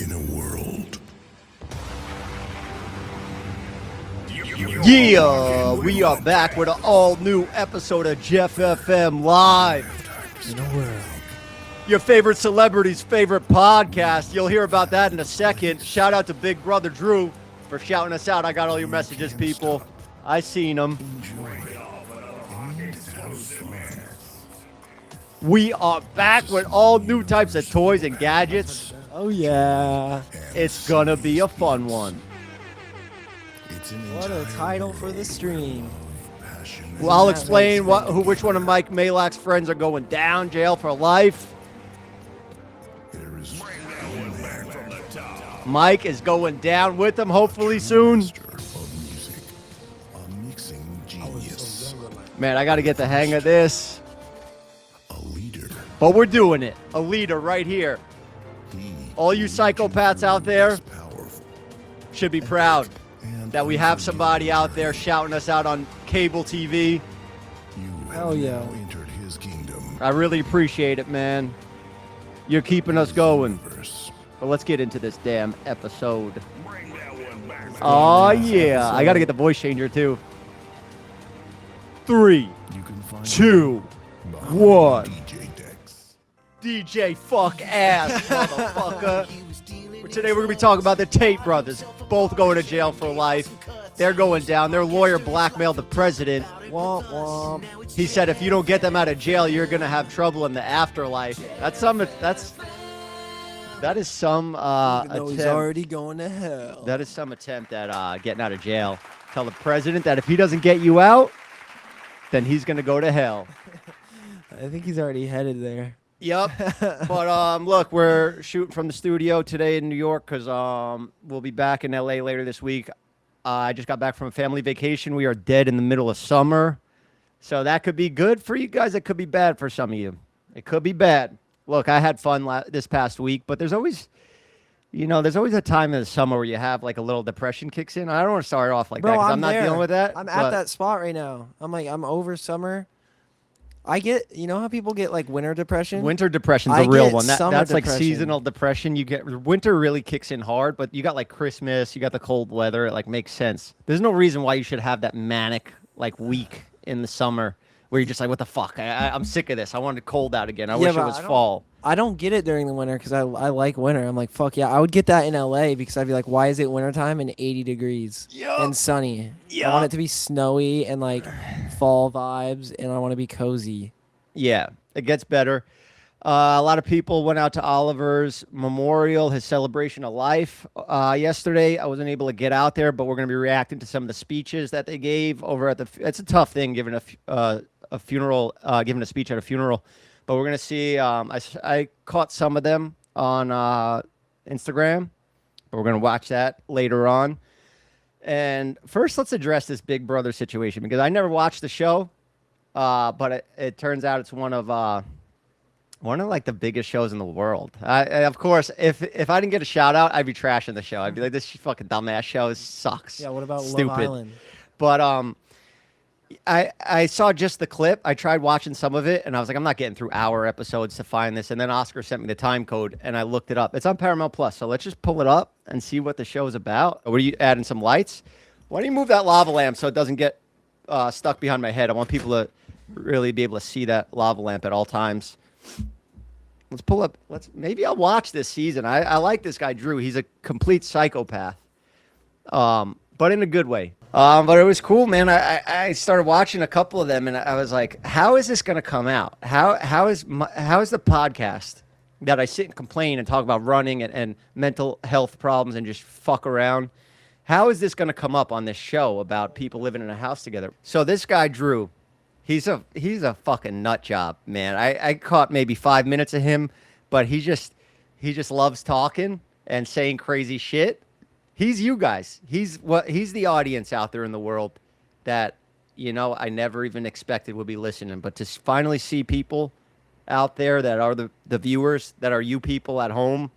in a world. Yeah, we are back with an all-new episode of Jeff FM Live. In a world. Your favorite celebrity's favorite podcast. You'll hear about that in a second. Shout out to Big Brother Drew for shouting us out. I got all your messages, people. I seen them. We are back with all new types of toys and gadgets. Oh, yeah. It's gonna be a fun one. What a title for the stream. Well, I'll explain which one of Mike Malak's friends are going down, jail for life. Mike is going down with them, hopefully soon. Man, I got to get the hang of this. But we're doing it. A leader right here. All you psychopaths out there should be proud that we have somebody out there shouting us out on cable TV. Hell yeah. I really appreciate it, man. You're keeping us going. But let's get into this damn episode. Oh, yeah. I got to get the voice changer, too. 3, 2, 1. DJ fuck ass, motherfucker. Today we're going to be talking about the Tate brothers, both going to jail for life. They're going down. Their lawyer blackmailed the president. Womp womp. He said if you don't get them out of jail, you're going to have trouble in the afterlife. That is some attempt. He's already going to hell. That is some attempt at getting out of jail. Tell the president that if he doesn't get you out, then he's going to go to hell. I think he's already headed there. Yep. But look, we're shooting from the studio today in New York because we'll be back in LA later this week. I just got back from a family vacation. We are dead in the middle of summer. So that could be good for you guys. It could be bad for some of you. It could be bad. Look, I had fun this past week, but there's always a time in the summer where you have like a little depression kicks in. I don't want to start off like that because I'm not dealing with that. I'm at that spot right now. I'm over summer. You know how people get like winter depression? Winter depression's a real one. That's depression. like seasonal depression. Winter really kicks in hard, but you got like Christmas, you got the cold weather. It like makes sense. There's no reason why you should have that manic like week in the summer where you're just like, what the fuck? I'm sick of this. I want it cold out again. I wish it was fall. I don't get it during the winter because I like winter. I'm like, fuck yeah. I would get that in LA because I'd be like, why is it wintertime and 80 degrees and sunny? I want it to be snowy and like fall vibes, and I want to be cozy. Yeah, it gets better. A lot of people went out to Oliver's memorial, his celebration of life yesterday. I wasn't able to get out there, but we're going to be reacting to some of the speeches that they gave over at the. It's a tough thing giving a funeral, giving a speech at a funeral. But we're going to see, I caught some of them on Instagram, but we're going to watch that later on. And first, let's address this Big Brother situation, because I never watched the show, but it turns out it's one of like the biggest shows in the world. Of course, if I didn't get a shout out, I'd be trashing the show. I'd be like, this fucking dumbass show sucks. Yeah, what about Stupid. Love Island? But I saw just the clip. I tried watching some of it, and I was like, I'm not getting through hour episodes to find this. And then Oscar sent me the time code, and I looked it up. It's on Paramount Plus, so let's just pull it up and see what the show is about. What are you adding some lights? Why don't you move that lava lamp so it doesn't get stuck behind my head? I want people to really be able to see that lava lamp at all times. Let's pull up. Maybe I'll watch this season. I like this guy, Drew. He's a complete psychopath, but in a good way. But it was cool, man. I started watching a couple of them, and I was like, how is this going to come out? How is the podcast that I sit and complain and talk about running and mental health problems and just fuck around, how is this going to come up on this show about people living in a house together? So this guy, Drew, he's a fucking nut job, man. I caught maybe 5 minutes of him, but he just loves talking and saying crazy shit. He's you guys. He's the audience out there in the world that, I never even expected would be listening. But to finally see people out there that are the viewers, that are you people at home,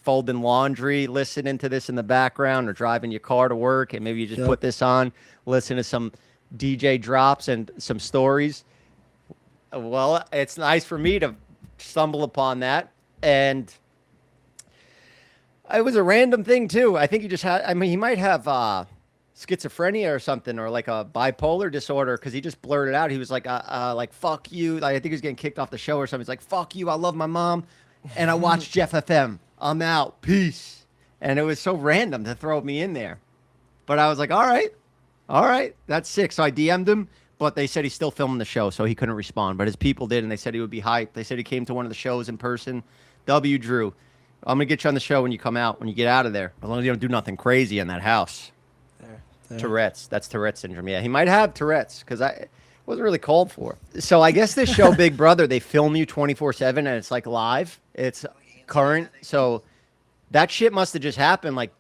folding laundry, listening to this in the background, or driving your car to work, and maybe you just put this on, listen to some DJ drops and some stories. Well, it's nice for me to stumble upon that. And It was a random thing too. I think he just had. I mean, he might have schizophrenia or something, or like a bipolar disorder, because he just blurted out. He was like fuck you. Like, I think he was getting kicked off the show or something. He's like, fuck you. I love my mom, and I watch Jeff FM. I'm out. Peace. And it was so random to throw me in there, but I was like, all right, that's sick. So I DM'd him, but they said he's still filming the show, so he couldn't respond. But his people did, and they said he would be hyped. They said he came to one of the shows in person. W. Drew, I'm gonna get you on the show when you come out, when you get out of there, as long as you don't do nothing crazy in that house. There. Tourette's. That's Tourette's syndrome. Yeah, he might have Tourette's, because I wasn't really called for. So I guess this show, Big Brother, they film you 24/7, and it's like live. It's current. So that shit must have just happened like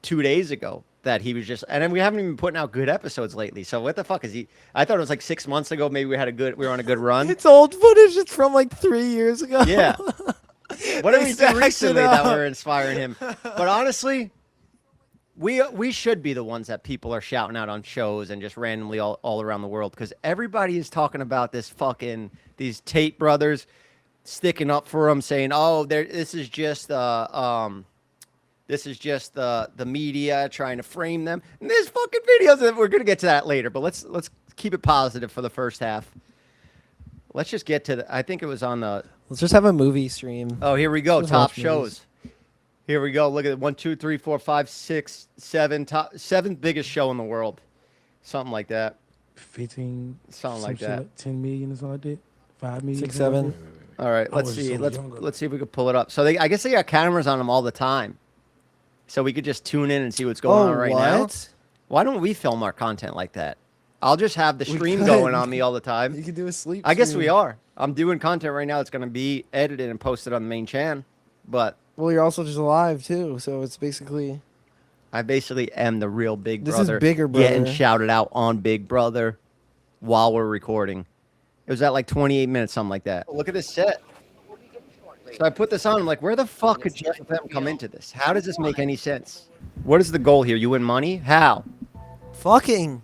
2 days ago. That he was just, and then we haven't even been putting out good episodes lately. So what the fuck is he? I thought it was like 6 months ago. Maybe we were on a good run. It's old footage. It's from like 3 years ago. Yeah. What did we do recently that were inspiring him? But honestly, we should be the ones that people are shouting out on shows and just randomly all around the world, because everybody is talking about these Tate brothers sticking up for him, saying, "Oh, this is just the media trying to frame them." And there's fucking videos that we're gonna get to that later. But let's keep it positive for the first half. Let's just get to I think it was on the. Let's just have a movie stream. Oh, here we go. Let's Top watch shows. movies. Here we go. Look at it. 1, 2, 3, 4, 5, 6, 7. Seventh biggest show in the world. Something like that. 15. Something like that. 10 million is all I did. 5 million. 6, 7. All right. I Let's was see. so younger. Let's see if we can pull it up. So I guess they got cameras on them all the time. So we could just tune in and see what's going on right now. Why don't we film our content like that? I'll just have the stream going on me all the time. You could do a sleep I guess stream. we are. I'm doing content right now that's going to be edited and posted on the main channel. But Well, you're also just live too, so it's basically. I basically am the real Big This Brother. is Bigger Brother. Getting shouted out on Big Brother while we're recording. It was at like 28 minutes, something like that. Look at this set. So I put this on. I'm like, where the fuck could Jeff FM come into this? How does this make any sense? What is the goal here? You win money? How? Fucking.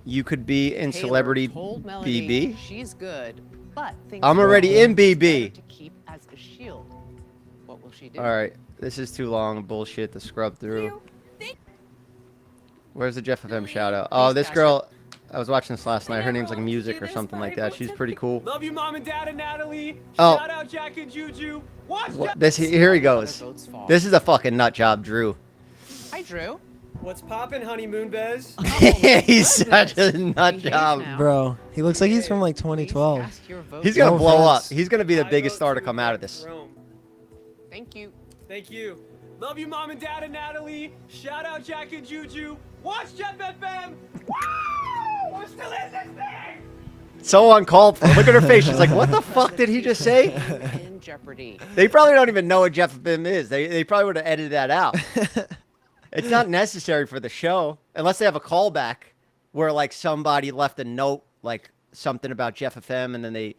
You could be in Taylor Celebrity told Melody BB. She's good, but thinks I'm already in BB. to keep as a shield. What will she do? All right. This is too long bullshit to scrub through. Where's the Jeff FM shout out? Oh, this girl. I was watching this last night. Her name's like Music or something like that. She's pretty cool. Love you, Mom and Dad and Natalie. Oh. Shout out Jack and Juju. Watch Here he goes. This is a fucking nut job, Drew. Hi, Drew. What's poppin', honeymoon bez? He's such a nut job. Bro, he looks like he's from like 2012. Ask your vote. He's gonna No blow up. offense. He's gonna be the I biggest vote star to for come out of this. Rome. Thank you. Thank you. Love you, Mom and Dad and Natalie. Shout out Jack and Juju. Watch Jeff FM. Woo! We're still in this thing. So uncalled for. Look at her face. She's like, what the fuck did he just say? In jeopardy. They probably don't even know what Jeff FM is. They probably would have edited that out. It's not necessary for the show unless they have a callback where like somebody left a note, like something about Jeff FM, and then they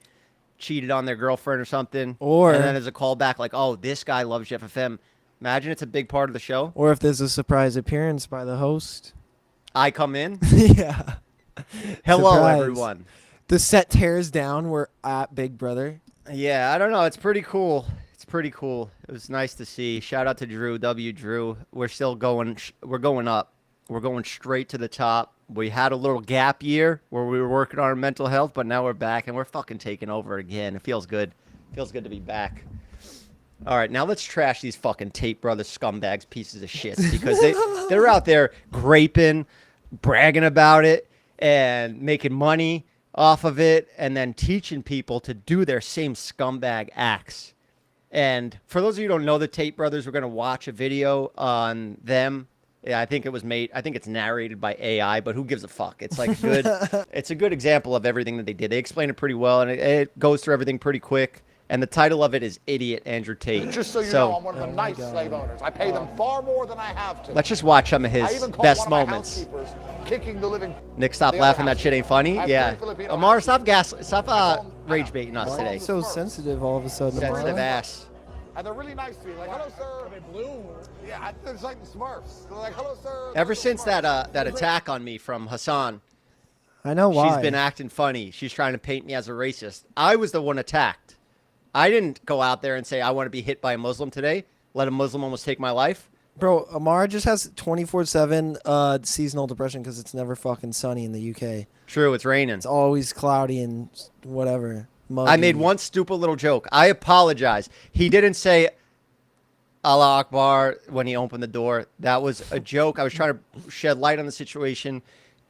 cheated on their girlfriend or something. Or- and then there's a callback like, oh, this guy loves Jeff FM. Imagine it's a big part of the show. Or if there's a surprise appearance by the host. I come in. Yeah. Hello, Surprise. everyone. The set tears down. We're at Big Brother. Yeah, I don't know. It's pretty cool. It's pretty cool. It was nice to see. Shout out to Drew. Drew. We're still going. We're going up. We're going straight to the top. We had a little gap year where we were working on our mental health, but now we're back and we're fucking taking over again. It feels good. Feels good to be back. All right, now let's trash these fucking Tate brothers scumbags, pieces of shit, because they're out there graping, bragging about it, and making money off of it, and then teaching people to do their same scumbag acts. And for those of you who don't know the Tate brothers, we're going to watch a video on them. Yeah, I think it was made. I think it's narrated by AI, but who gives a fuck? It's like good. It's a good example of everything that they did. They explain it pretty well, and it goes through everything pretty quick. And the title of it is Idiot Andrew Tate. Just so you know, I'm one of the nice slave owners. I pay them far more than I have to. Let's just watch some of I his even caught best one of my moments. housekeepers kicking the living. Nick, stop the laughing. other That shit ain't funny. I have Yeah. three Filipino Amar, housekeepers. stop rage baiting us today. So sensitive all of a sudden. Sensitive Amara. ass. And they're really nice to me. Like, hello, sir. Are they blue? Yeah, it's like the Smurfs. They're like, hello, sir. Ever since that attack on me from Hassan, I know why. she's been acting funny. She's trying to paint me as a racist. I was the one attacked. I didn't go out there and say I want to be hit by a Muslim today. let a Muslim almost take my life. Bro, Amara just has 24/7 seasonal depression because it's never fucking sunny in the UK. True, it's raining. It's always cloudy and whatever. Muggy. I made one stupid little joke. I apologize. He didn't say Allah Akbar when he opened the door. That was a joke. I was trying to shed light on the situation,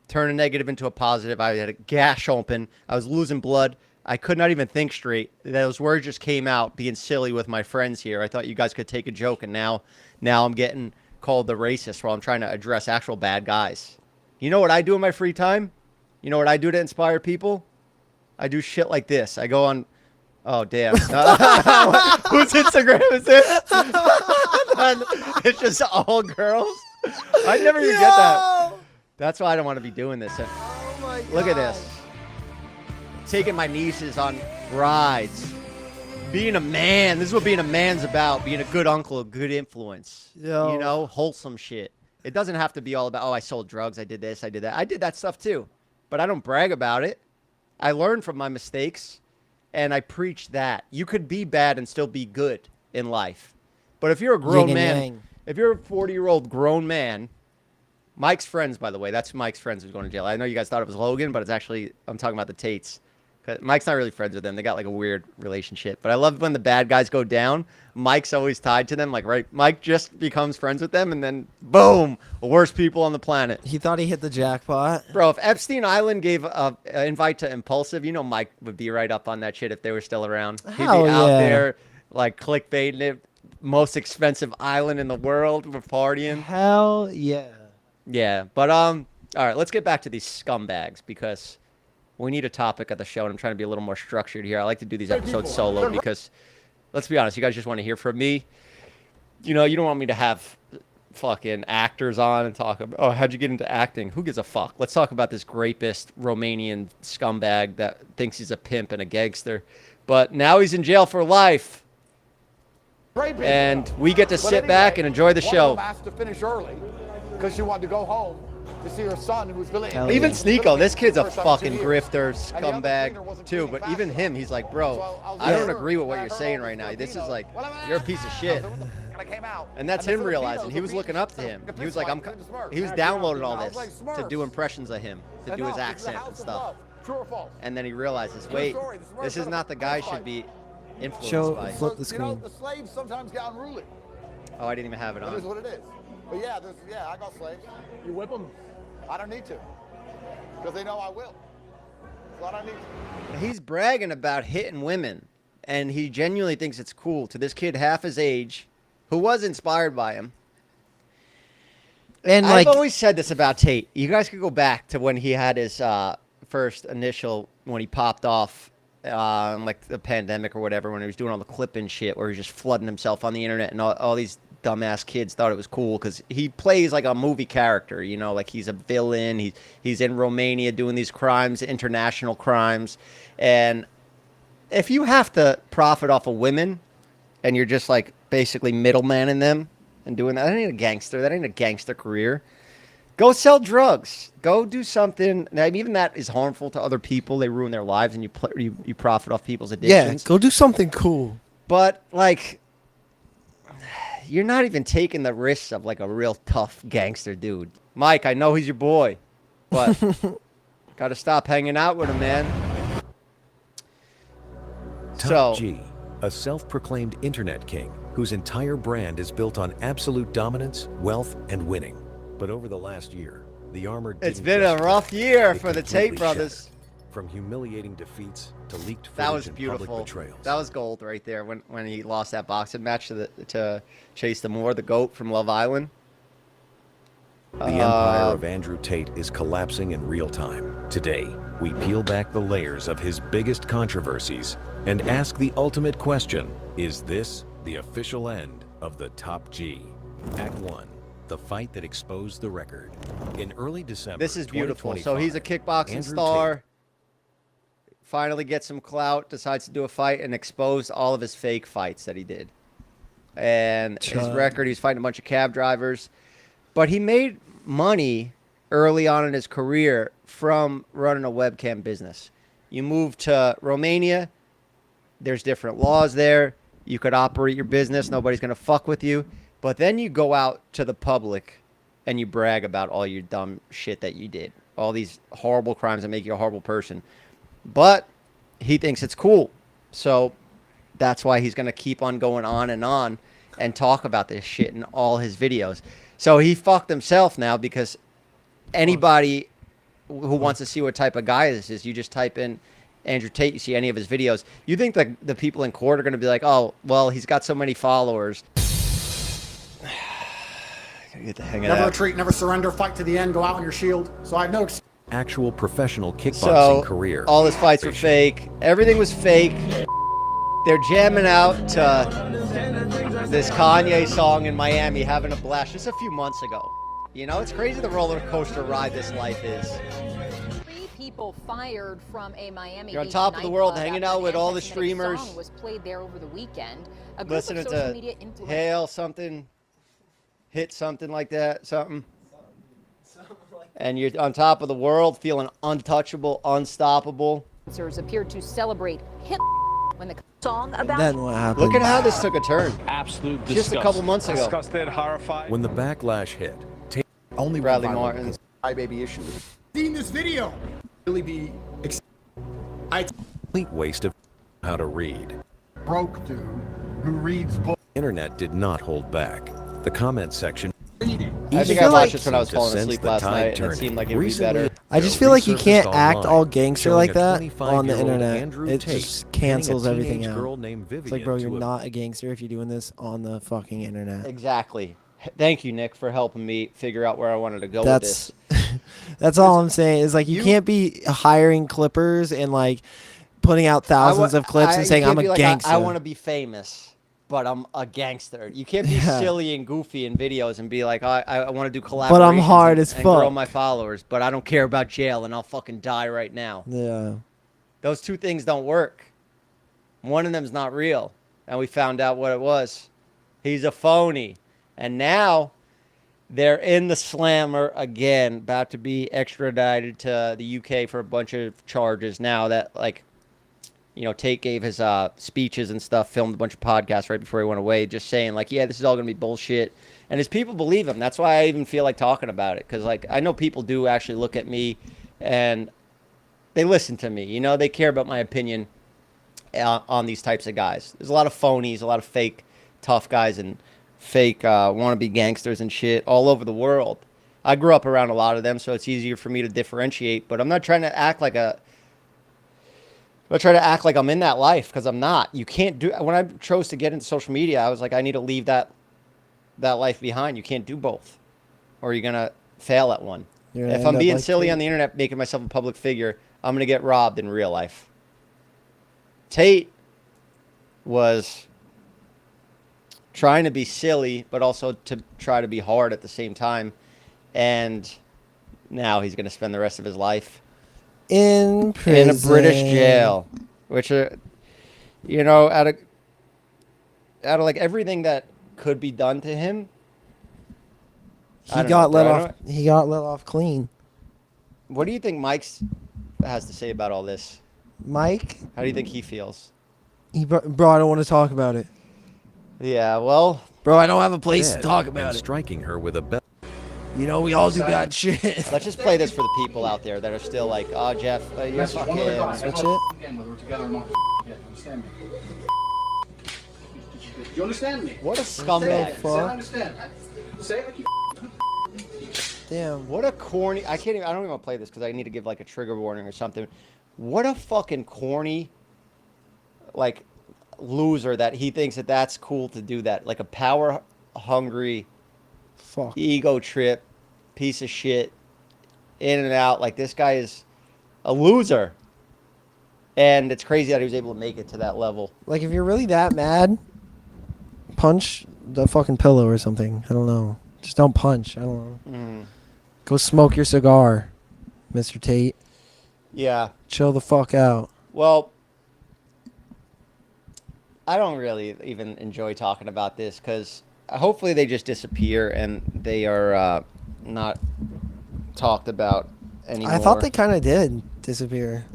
turn a negative into a positive. I had a gash open. I was losing blood. I could not even think straight. Those words just came out being silly with my friends here. I thought you guys could take a joke, and now I'm getting called the racist while I'm trying to address actual bad guys. You know what I do in my free time? You know what I do to inspire people? I do shit like this. I go on... Oh, damn. Whose Instagram is this? It's just all girls? I never even get that. That's why I don't want to be doing this. Oh my God. Look at this. Taking my nieces on rides. Being a man. This is what being a man's about. Being a good uncle, a good influence. Yo. You know, wholesome shit. It doesn't have to be all about, oh, I sold drugs, I did this, I did that. I did that stuff too. But I don't brag about it. I learned from my mistakes, and I preach that. You could be bad and still be good in life. But if you're a grown Yin and man, yang. if you're a 40-year-old grown man, Mike's friends, by the way, that's Mike's friends who's going to jail. I know you guys thought it was Logan, but it's actually, I'm talking about the Tates. 'Cause Mike's not really friends with them. They got like a weird relationship. But I love when the bad guys go down. Mike's always tied to them. Like, right, Mike just becomes friends with them, and then boom, worst people on the planet. He thought he hit the jackpot. Bro, if Epstein Island gave an invite to Impulsive, you know Mike would be right up on that shit if they were still around. He'd be Hell out yeah. there, like, clickbaiting it. Most expensive island in the world. We're partying. Hell yeah. Yeah, but, all right, let's get back to these scumbags, because we need a topic of the show, and I'm trying to be a little more structured here. I like to do these episodes solo because, let's be honest, you guys just want to hear from me. You know, you don't want me to have fucking actors on and talk about, oh, how'd you get into acting? Who gives a fuck? Let's talk about this rapist Romanian scumbag that thinks he's a pimp and a gangster. But now he's in jail for life. And we get to sit back and enjoy the show. One of them asked to finish early because she wanted to go home to see her son who was Hell Even yeah. Sneeko, this kid's a First time in fucking 2 years. grifter, And the other scumbag, cleaner wasn't too. cleaning But even fast him, enough. he's like, bro, So I was I don't there, agree with what and I you're heard saying all right now. these This is Filipinos. like, What am I you're a at? piece of I shit. said, "What the f-" And I came out. And that's the him Filipinos realizing. He were was beating looking up to the him. He piss was like, like the Smurfs. he was And I downloading all was this like, to do Smurfs. impressions of him, to do his Enough, this is a accent house and of stuff. love. True or false? And then he realizes, True wait, story. The Smurfs this is had a not the guy I fight. should be influenced Show- by. flip the You know, screen. the slaves sometimes get unruly. Oh, I didn't even have it That is on. what it is. But yeah, I got slaves. You whip them. I don't need to. Because they know I will. So I don't need to. He's bragging about hitting women, and he genuinely thinks it's cool to this kid half his age who was inspired by him. And I've like, always said this about Tate. You guys could go back to when he had his first initial, when he popped off, like the pandemic or whatever, when he was doing all the clipping shit, where he was just flooding himself on the internet, and all these dumbass kids thought it was cool because he plays like a movie character, you know, like he's a villain. He's in Romania doing these crimes, international crimes, and if you have to profit off of women, and you're just like basically middlemaning them and doing that ain't a gangster. That ain't a gangster career. Go sell drugs. Go do something. Now, even that is harmful to other people. They ruin their lives, and you profit off people's yeah, addictions. go do something cool. But like, you're not even taking the risks of like a real tough gangster dude. Mike, I know he's your boy, but got to stop hanging out with him, man. Top G, a self-proclaimed internet king whose entire brand is built on absolute dominance, wealth, and winning. But over the last year, the armor It's didn't been a just rough crack, year it for the completely Tate brothers. shattered. From humiliating defeats to leaked footage That was and beautiful. public betrayals. That was gold right there when he lost that boxing match to Chase the Moore, the GOAT from Love Island. The empire of Andrew Tate is collapsing in real time. Today, we peel back the layers of his biggest controversies and ask the ultimate question: is this the official end of the Top G? Act 1. The fight that exposed the record. In early December This is beautiful. So 2025, he's a kickboxing Andrew star. Tate- Finally gets some clout, decides to do a fight, and exposed all of his fake fights that he did. And his Chud. record, he's fighting a bunch of cab drivers. But he made money early on in his career from running a webcam business. You move to Romania, there's different laws there. You could operate your business. Nobody's going to fuck with you. But then you go out to the public and you brag about all your dumb shit that you did. All these horrible crimes that make you a horrible person. But he thinks it's cool. So that's why he's going to keep on going on and talk about this shit in all his videos. So he fucked himself now because anybody who wants to see what type of guy this is, you just type in Andrew Tate, you see any of his videos. You think that the people in court are going to be like, oh, well, he's got so many followers. Gotta get the hang of Never that. retreat, never surrender, fight to the end, go out on your shield. So I have no Actual professional kickboxing So career. all his fights were fake. Everything was fake. They're jamming out to this Kanye song in Miami, having a blast just a few months ago. You know, it's crazy the roller coaster ride this life is. 3 people fired from a Miami You're on Beach top of the world, nightclub hanging after out an with all the anti-Semitic streamers. song was played there over the weekend. A group Listening of social to media influencers hail something, hit something like that, something. And you're on top of the world, feeling untouchable, unstoppable. appeared to celebrate Hitler when the song about Then what happened? Look at how this took a turn. Absolute Just disgust. a couple months ago. Disgusted, horrified. When the backlash hit, Tate Only Bradley one Martin. violent baby issue. seen this video. Really be complete waste of how to read. Broke dude who reads books. Internet did not hold back. The comment section. I think I feel watched like- this when I was To falling sense asleep the last tide night, and it turning. seemed like it would be Recently, better. I just feel like you resurfaced can't act online, all gangster showing like a that on the 25-year-old internet. Andrew It Tate just pinning a cancels everything teenage out. girl named It's like, Vivian bro, to you're a- not a gangster if you're doing this on the fucking internet. Exactly. Thank you, Nick, for helping me figure out where I wanted to go That's with this. that's all I'm saying. Is like you can't be hiring clippers and like putting out thousands of clips and saying I'm a gangster. I want to be famous, but I'm a gangster. You can't be Yeah. silly and goofy in videos and be like, I want to do collaborations. But I'm hard as and grow fuck. my followers, but I don't care about jail and I'll fucking die right now. Yeah. Those two things don't work. One of them's not real, and we found out what it was. He's a phony, and now they're in the slammer again, about to be extradited to the UK for a bunch of charges. Now that, like, you know, Tate gave his speeches and stuff, filmed a bunch of podcasts right before he went away, just saying, like, yeah, this is all going to be bullshit. And his people believe him. That's why I even feel like talking about it. Because, like, I know people do actually look at me and they listen to me. You know, they care about my opinion on these types of guys. There's a lot of phonies, a lot of fake tough guys and fake wannabe gangsters and shit all over the world. I grew up around a lot of them, so it's easier for me to differentiate. But I'm not trying to act like I'm in that life, because I'm not. You can't do. When I chose to get into social media, I was like, I need to leave that life behind. You can't do both, or you're gonna fail at one. You're gonna If end I'm up being like silly Tate. on the internet, making myself a public figure, I'm gonna get robbed in real life. Tate was trying to be silly, but also to try to be hard at the same time, and now he's gonna spend the rest of his life In prison. in a British jail, which are, you know, out of like everything that could be done to him, I He don't got know, let bro. off. He got let off clean. What do you think Mike's has to say about all this? Mike, How do you think he feels? bro, I don't want to talk about it. Yeah, well, Bro, I don't have a place dead to talk and about it. striking her with a belt. You know, we all do bad shit. let's just play this for the people out there that are still like, oh, Jeff, you're fucking. That's it. You understand me? What a scumbag. Fuck. understand. Say it like you Damn. What a corny. I don't even want to play this because I need to give like a trigger warning or something. What a fucking corny, like, loser that he thinks that that's cool to do that. Like a power hungry, Fuck. ego trip, piece of shit, in and out. Like, this guy is a loser. And it's crazy that he was able to make it to that level. Like, if you're really that mad, punch the fucking pillow or something. I don't know. Just don't punch. I don't know. Go smoke your cigar, Mr. Tate. Yeah. Chill the fuck out. Well, I don't really even enjoy talking about this because hopefully they just disappear and they are not talked about anymore. I thought they kind of did disappear.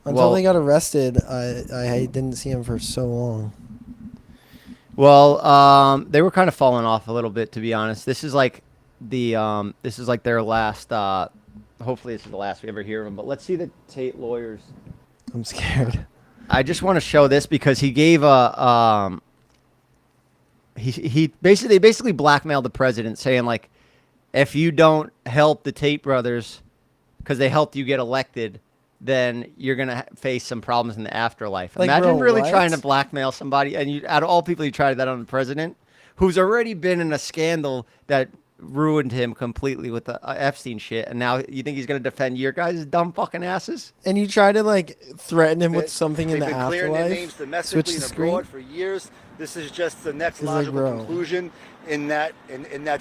Until they got arrested, I didn't see him for so long. Well, they were kind of falling off a little bit, to be honest. This is like their last. Hopefully, this is the last we ever hear of them. But let's see the Tate lawyers. I'm scared. I just want to show this because he gave a. He basically blackmailed the president, saying like, if you don't help the Tate brothers, because they helped you get elected, then you're gonna face some problems in the afterlife. Like, Imagine bro, really what? trying to blackmail somebody, and you, out of all people, you tried that on the president, who's already been in a scandal that ruined him completely with the Epstein shit, and now you think he's gonna defend your guys' dumb fucking asses? And you try to like threaten him with something in They've the been clearing their names afterlife. domestically Switch the and screen. abroad for years. This is just the next He's like, logical bro. conclusion in that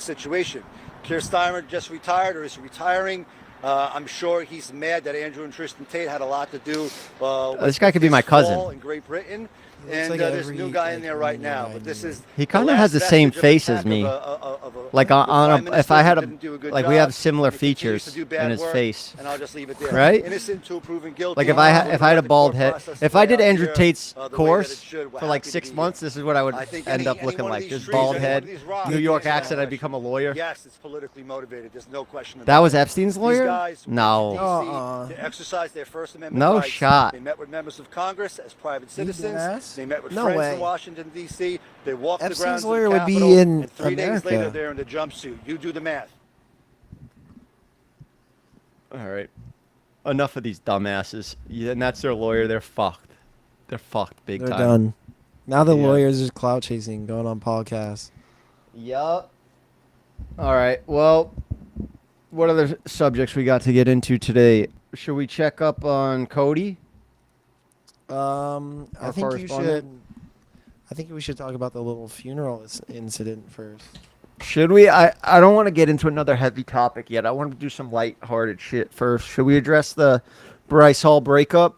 situation. Keir Starmer just retired or is retiring. I'm sure he's mad that Andrew and Tristan Tate had a lot to do. This guy could be my cousin. In Great Britain. Looks And like there's a every, new guy in like, there right Indian now, guy but this I is He kind of has the same face as me. Like if I had like we have similar features in his face, and I'll just leave it there. right? Innocent till proven guilty. Like if I had a bald head, if I did Andrew Tate's course for like 6 months, this is what I would end up looking like. Just bald head, New York accent. I'd become a lawyer. Yes, it's politically motivated. There's no question about That was it. Epstein's These lawyer? guys went No. to DC to exercise their First Amendment No rights. shot. They met with members of Congress as private citizens. ass? They met with No friends way. in Washington, D.C. They walked the Epstein's grounds of lawyer the would be Capitol, in and 3 days America. later, they're in the jumpsuit. You do the math. All right, enough of these dumbasses. Yeah, and that's their lawyer. They're fucked. They're fucked big They're time. done. Now the Yeah. lawyers are clout chasing, going on podcasts. Yup. All right. Well, what other subjects we got to get into today? Should we check up on Cody? I Our think you correspondent? should. I think we should talk about the little funeral incident first. Should we? I don't want to get into another heavy topic yet. I want to do some lighthearted shit first. Should we address the Bryce Hall breakup?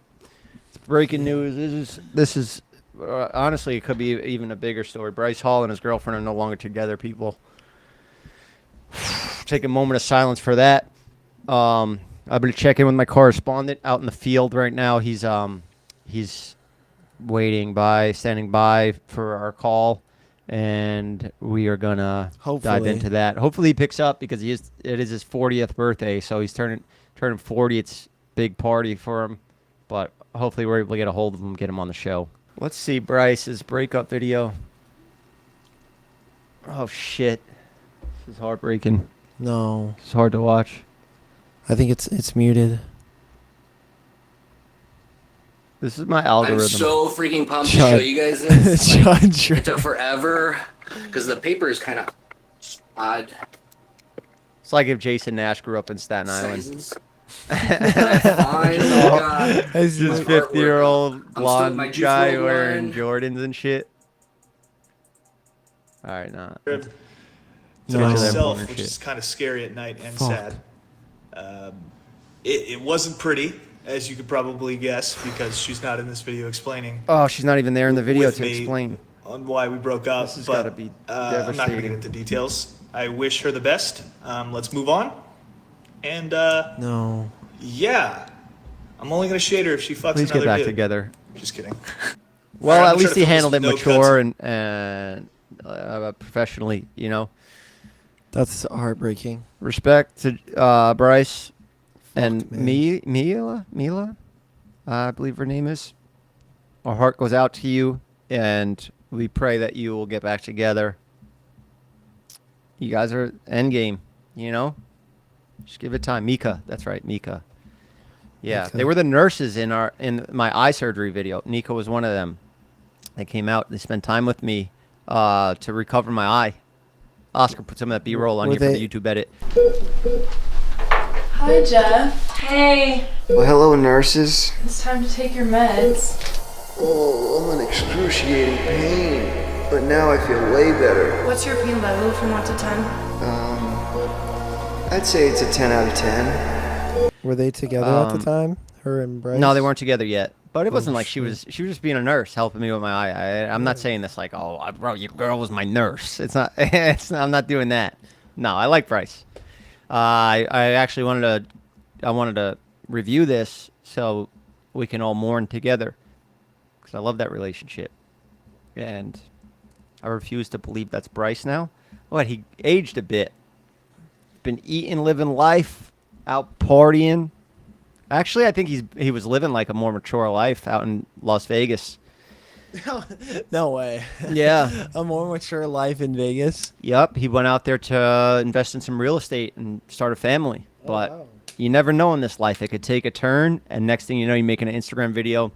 It's breaking news. This is honestly, it could be even a bigger story. Bryce Hall and his girlfriend are no longer together. People, take a moment of silence for that. I've been checking with my correspondent out in the field right now. He's standing by for our call, and we are gonna dive Hopefully. into that. Hopefully he picks up because it is his 40th birthday, so he's turning 40. It's a big party for him, but hopefully we're able to get a hold of him, get him on the show. Let's see Bryce's breakup video. Oh shit, this is heartbreaking. No, It's hard to watch. I think it's muted. This is my algorithm. I'm so freaking pumped to John- show you guys this. Like, John, it took forever because the paper is kind of odd It's like if Jason Nash grew up in Staten Island. sizes. Fine, oh God. This My is artwork. 50-year-old I'm still blonde my Juice guy WRLD wearing line. Jordans and shit. All right, nah. to No. myself, No. which is kind of scary at night and Fuck. sad. It wasn't pretty, as you could probably guess, because she's not in this video explaining Oh, she's not even there in the video with to me explain. on why we broke up. This has but gotta be I'm not going to devastating. get into details. I wish her the best. Let's move on. And No. yeah, I'm only going to shade her if she fucks Please another get back dude. together. Just kidding. Well, All right, at I'm least trying he to focus handled it with no mature cuts. and professionally, you know. That's heartbreaking. Respect to Bryce and man. Mila, I believe her name is. Our heart goes out to you, and we pray that you will get back together. You guys are endgame, you know? Just give it time. Mika, that's right, Mika. Yeah, Mika. they were the nurses in my eye surgery video. Nika was one of them. They came out. They spent time with me to recover my eye. Oscar put some of that B-roll on Were here for they- the YouTube edit. Hi, Jeff. Hey, Well, hello, nurses. it's time to take your meds. Oh, I'm in excruciating pain, but now I feel way better. What's your pain level from 1 to 10? I'd say it's a 10 out of 10. Were they together at the time? Her and Bryce? No, they weren't together yet. But it Oh, wasn't like she shit. was just being a nurse helping me with my eye. I'm not saying this like, oh, bro, your girl was my nurse. It's not. I'm not doing that. No, I like Bryce. I actually wanted to review this so we can all mourn together. Because I love that relationship. And I refuse to believe that's Bryce now. What, he aged a bit. Been eating, living life, out partying. Actually, I think he was living like a more mature life out in Las Vegas. No way. Yeah. A more mature life in Vegas. Yep, he went out there to invest in some real estate and start a family. But wow. You never know in this life. It could take a turn, and next thing you know, you're making an Instagram video,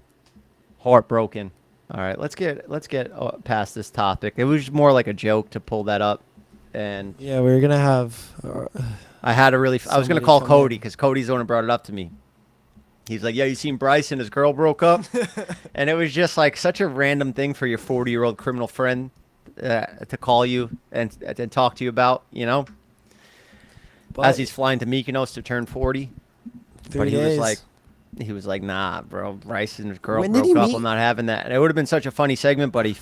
heartbroken. All right, let's get past this topic. It was more like a joke to pull that up, and yeah, we were gonna have. I had a really. I was gonna Somebody call come Cody because Cody's the one who brought it up to me. He's like, "Yeah, you seen Bryce and his girl broke up," and it was just like such a random thing for your 40-year-old criminal friend to call you and talk to you about, you know. But as he's flying to Mykonos to turn 40, but he was like, "Nah, bro, Bryce and his girl broke up. I'm not having that." And it would have been such a funny segment, but he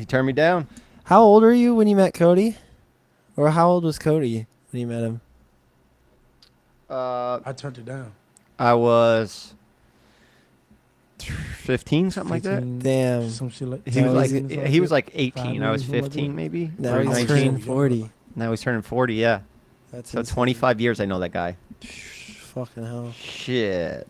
turned me down. How old were you when you met Cody, or how old was Cody when you met him? I turned it down. I was 15, something like that. Damn. Some shit like he was like 18. I was 15, maybe. Now he's turning 40. Now he's turning 40. Yeah. That's so insane. 25 years. I know that guy. Fucking hell. Shit.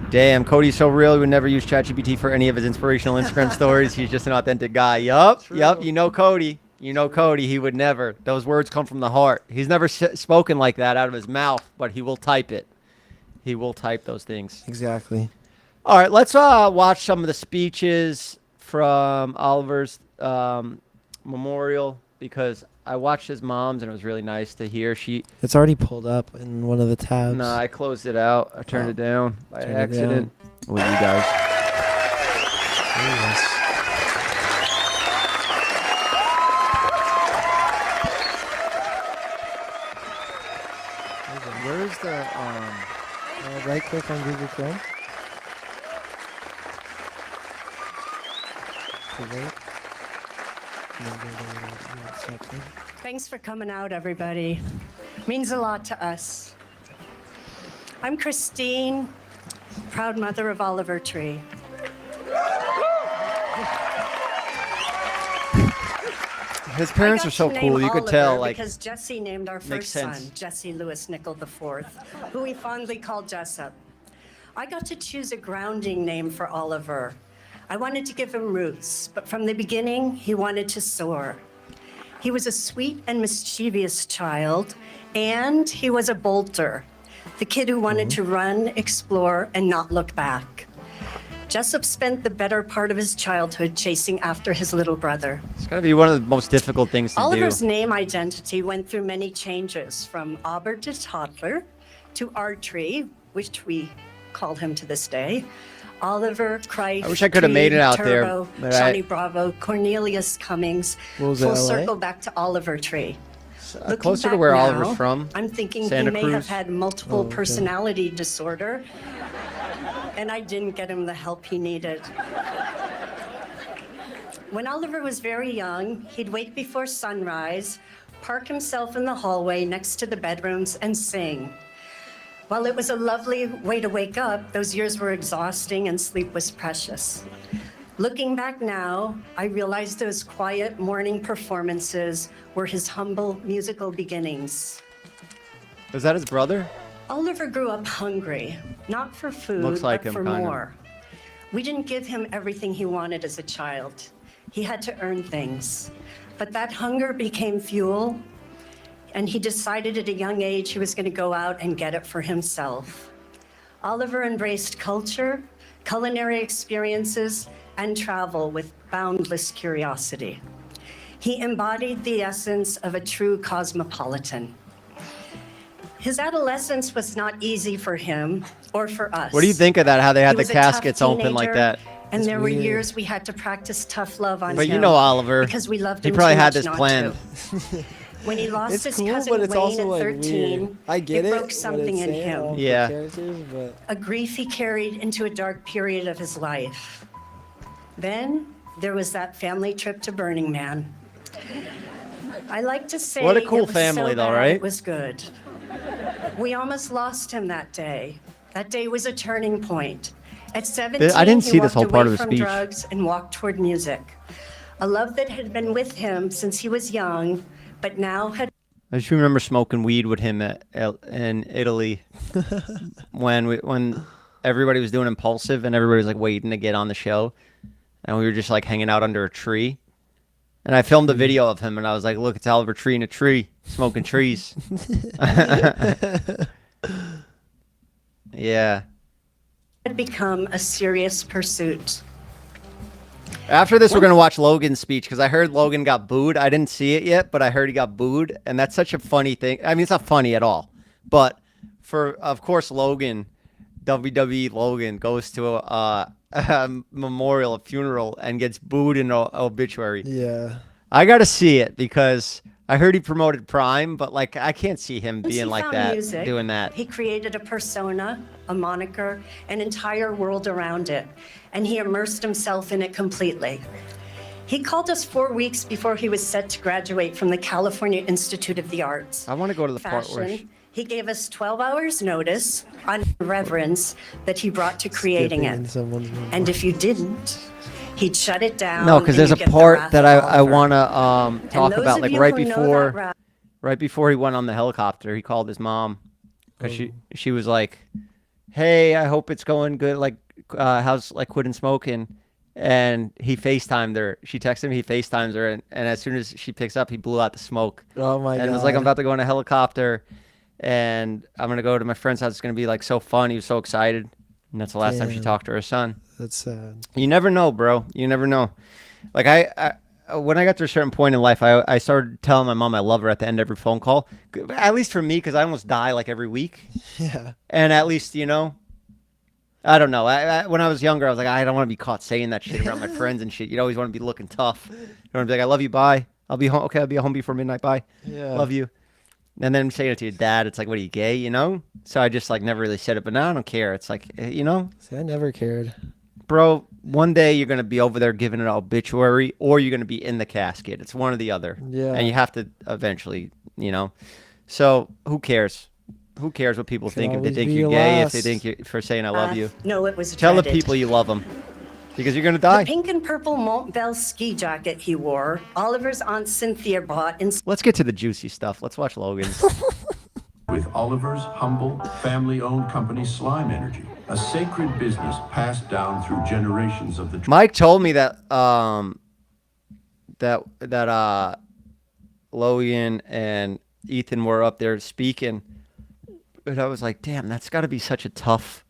Damn, Cody's so real. He would never use ChatGPT for any of his inspirational Instagram stories. He's just an authentic guy. Yup. You know Cody. You know Cody. He would never. Those words come from the heart. He's never spoken like that out of his mouth, but he will type it. He will type those things. Exactly. All right, let's watch some of the speeches from Oliver's memorial, because I watched his mom's and it was really nice to hear. It's already pulled up in one of the tabs. No, I closed it out. I turned it down by accident with you guys. Where's the right click on Google Chrome? Thanks for coming out, everybody. Means a lot to us. I'm Christine, proud mother of Oliver Tree. His parents are so cool. You could tell, like, because Jesse named our first son, Jesse Lewis Nickel IV, who we fondly called Jessup. I got to choose a grounding name for Oliver. I wanted to give him roots, but from the beginning, he wanted to soar. He was a sweet and mischievous child, and he was a bolter, the kid who wanted to run, explore, and not look back. Jessup spent the better part of his childhood chasing after his little brother. It's got to be one of the most difficult things to Oliver's do. name identity went through many changes, from Auber to toddler to Artree, which we call him to this day. Oliver, Christ, I wish I could have made it out Turbo, there. Johnny Bravo, Cornelius Cummings. What was Full that, LA? circle back to Oliver Tree. Looking Closer to back where now, Oliver's from. I'm thinking Santa he may Cruz. have had multiple personality disorder, and I didn't get him the help he needed. When Oliver was very young, he'd wake before sunrise, park himself in the hallway next to the bedrooms, and sing. While it was a lovely way to wake up, those years were exhausting and sleep was precious. Looking back now, I realize those quiet morning performances were his humble musical beginnings. Was that his brother? Oliver grew up hungry, not for food, Looks like but him, for kinda. more. We didn't give him everything he wanted as a child. He had to earn things. But that hunger became fuel, and he decided at a young age he was going to go out and get it for himself. Oliver embraced culture, culinary experiences, and travel with boundless curiosity. He embodied the essence of a true cosmopolitan. His adolescence was not easy for him or for us. What do you think of that? How they had He the was a tough caskets open like teenager, that? And there were years we had to practice tough love on him. But you know Oliver. Because we loved He him probably too had much this not planned. to. When he lost It's his cool, cousin but it's Wayne also, at like, 13, weird. I get it, broke what something it's in saying, him. all the Yeah. characters, but A grief he carried into a dark period of his life. Then there was that family trip to Burning Man. I like to say What a cool it was family, so though, bad right? It was good. We almost lost him that day. That day was a turning point. At 17, I didn't he see this walked whole part away of the from speech. drugs and walked toward music. A love that had been with him since he was young, but now had. I just remember smoking weed with him in Italy when everybody was doing Impulsive and everybody was like waiting to get on the show, and we were just like hanging out under a tree. And I filmed a video of him, and I was like, "Look, it's Oliver Tree in a tree, smoking trees." Yeah. Had become a serious pursuit. After this, we're going to watch Logan's speech because I heard Logan got booed. I didn't see it yet, but I heard he got booed. And that's such a funny thing. I mean, it's not funny at all. But of course, Logan, WWE Logan, goes to a memorial, a funeral, and gets booed in an obituary. Yeah. I got to see it because I heard he promoted Prime, but like I can't see him Once being he like found that, music, doing that. He created a persona, a moniker, an entire world around it, and he immersed himself in it completely. He called us 4 weeks before he was set to graduate from the California Institute of the Arts. I want to go to the part where Fashion. He gave us 12 hours notice on reverence that he brought to creating it. And if you didn't, he'd shut it down. No, because and there's you'd a get the part wrath that of I Oliver. want to talk those about, of like you right who know that before, route- right before he went on the helicopter. He called his mom because she was like, "Hey, I hope it's going good. Like, how's like quitting smoking?" And he FaceTimed her. She texted him. He FaceTimes her, and as soon as she picks up, he blew out the smoke. Oh my god! And was like, "I'm about to go in a helicopter, and I'm gonna go to my friend's house. It's gonna be like so fun." He was so excited, and that's the last time she Damn. talked to her son. That's sad. You never know, bro. You never know. Like I when I got to a certain point in life, I started telling my mom I love her at the end of every phone call. At least for me, because I almost die like every week. Yeah. And at least, you know, I don't know. When I was younger, I was like, I don't want to be caught saying that shit around my friends and shit. You always want to be looking tough. You want to be like, I love you, bye. I'll be home. Okay, I'll be home before midnight, bye. Yeah. Love you. And then saying it to your dad, it's like, what are you, gay? You know? So I just like never really said it, but now I don't care. It's like, you know? See, I never cared. Bro, one day you're going to be over there giving an obituary or you're going to be in the casket. It's one or the other. Yeah. And you have to eventually, you know. So who cares? Who cares what people think? If they always think be you're your gay, if they last. think you're for saying I love you. No, it was Tell the dreaded. people you love them because you're going to The die. pink and purple Montbell ski jacket he wore, Oliver's Aunt Cynthia bought in Let's get to the juicy stuff. Let's watch Logan's. With Oliver's humble, family-owned company Slime Energy, a sacred business passed down through generations of the... Mike told me that Logan and Ethan were up there speaking, and I was like, damn, that's got to be such a tough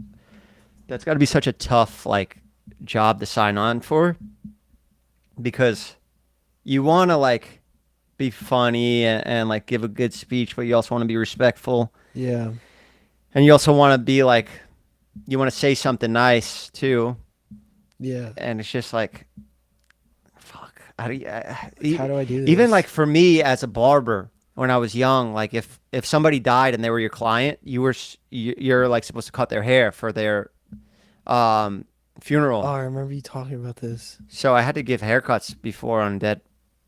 like job to sign on for, because you want to like be funny and like give a good speech, but you also want to be respectful. Yeah. And you also want to be like, you want to say something nice too. Yeah. And it's just like, fuck. How do I do this? Even like for me as a barber, when I was young, like if somebody died and they were your client, you're like supposed to cut their hair for their funeral. Oh, I remember you talking about this. So I had to give haircuts before on dead,